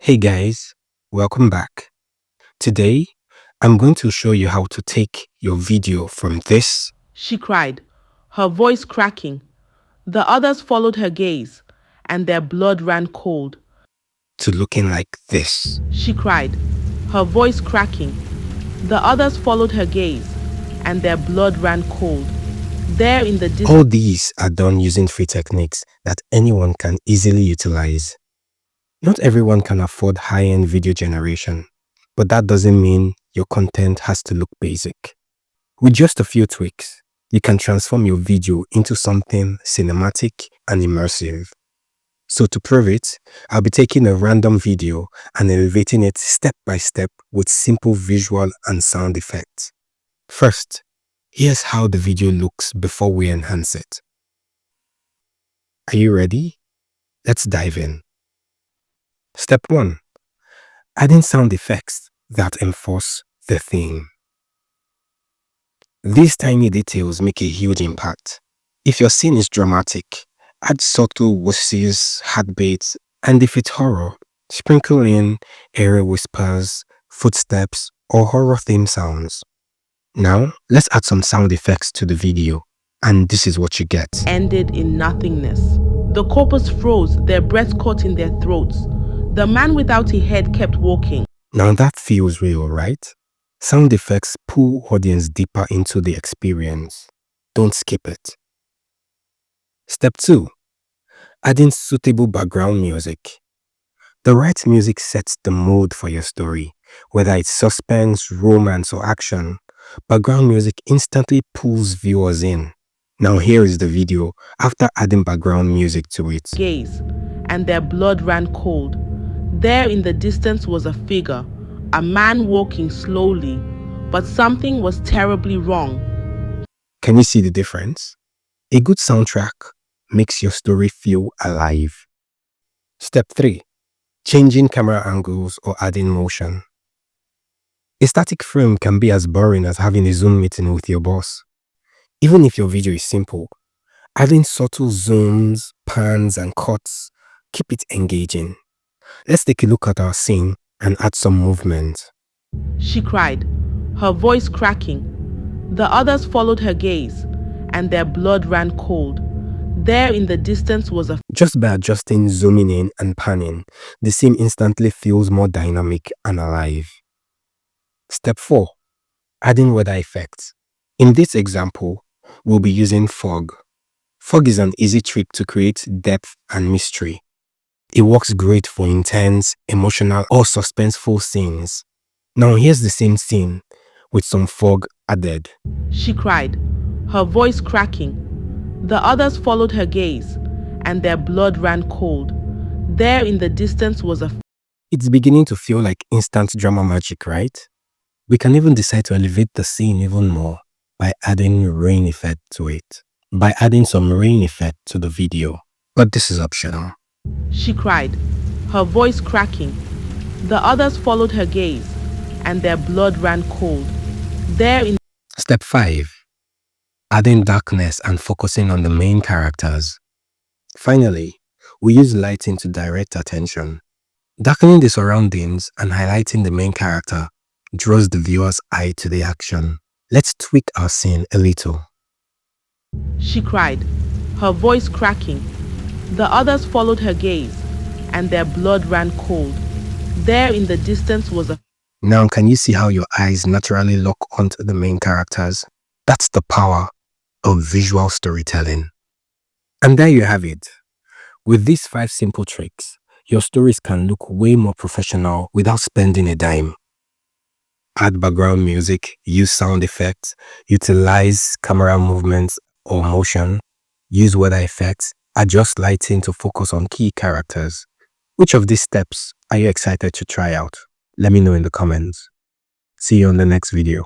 Hey guys, welcome back. Today, I'm going to show you how to take your video from this she cried, her voice cracking. The others followed her gaze, and their blood ran cold. to looking like this. She cried, her voice cracking. The others followed her gaze, and their blood ran cold. There in the distance, All these are done using free techniques that anyone can easily utilize. Not everyone can afford high-end video generation, but that doesn't mean your content has to look basic. With just a few tweaks, you can transform your video into something cinematic and immersive. So to prove it, I'll be taking a random video and elevating it step by step with simple visual and sound effects. First, here's how the video looks before we enhance it. Are you ready? Let's dive in. Step 1. Adding sound effects that enforce the theme. These tiny details make a huge impact. If your scene is dramatic, add subtle whistles, heartbeats, and if it's horror, sprinkle in airy whispers, footsteps, or horror theme sounds. Now, let's add some sound effects to the video, and this is what you get. ended in nothingness. The corpus froze, their breath caught in their throats. The man without a head kept walking. Now that feels real, right? Sound effects pull audience deeper into the experience. Don't skip it. Step 2. Adding suitable background music. The right music sets the mood for your story. Whether it's suspense, romance, or action, background music instantly pulls viewers in. Now here is the video after adding background music to it. Gaze, and their blood ran cold. There in the distance was a figure, a man walking slowly, but something was terribly wrong. Can you see the difference? A good soundtrack makes your story feel alive. Step 3. Changing camera angles or adding motion. A static frame can be as boring as having a Zoom meeting with your boss. Even if your video is simple, adding subtle zooms, pans, and cuts keep it engaging. Let's take a look at our scene and add some movement. She cried, her voice cracking. The others followed her gaze, and their blood ran cold. There in the distance was a Just by adjusting zooming in and panning, the scene instantly feels more dynamic and alive. Step 4. Adding weather effects. In this example, we'll be using fog. Fog is an easy trick to create depth and mystery. It works great for intense, emotional, or suspenseful scenes. Now here's the same scene with some fog added. She cried, her voice cracking. The others followed her gaze, and their blood ran cold. There in the distance was a It's beginning to feel like instant drama magic, right? We can even decide to elevate the scene even more by adding rain effect to it. By adding some rain effect to the video. But this is optional. She cried, her voice cracking. The others followed her gaze, and their blood ran cold. There in Step 5. Adding darkness and focusing on the main characters. Finally, we use lighting to direct attention. Darkening the surroundings and highlighting the main character draws the viewer's eye to the action. Let's tweak our scene a little. she cried, her voice cracking. The others followed her gaze, and their blood ran cold. There in the distance was a Now can you see how your eyes naturally lock onto the main characters? That's the power of visual storytelling. And there you have it. With these 5 simple tricks, your stories can look way more professional without spending a dime. Add background music, use sound effects, utilize camera movements or motion, use weather effects, adjust lighting to focus on key characters. Which of these steps are you excited to try out? Let me know in the comments. See you on the next video.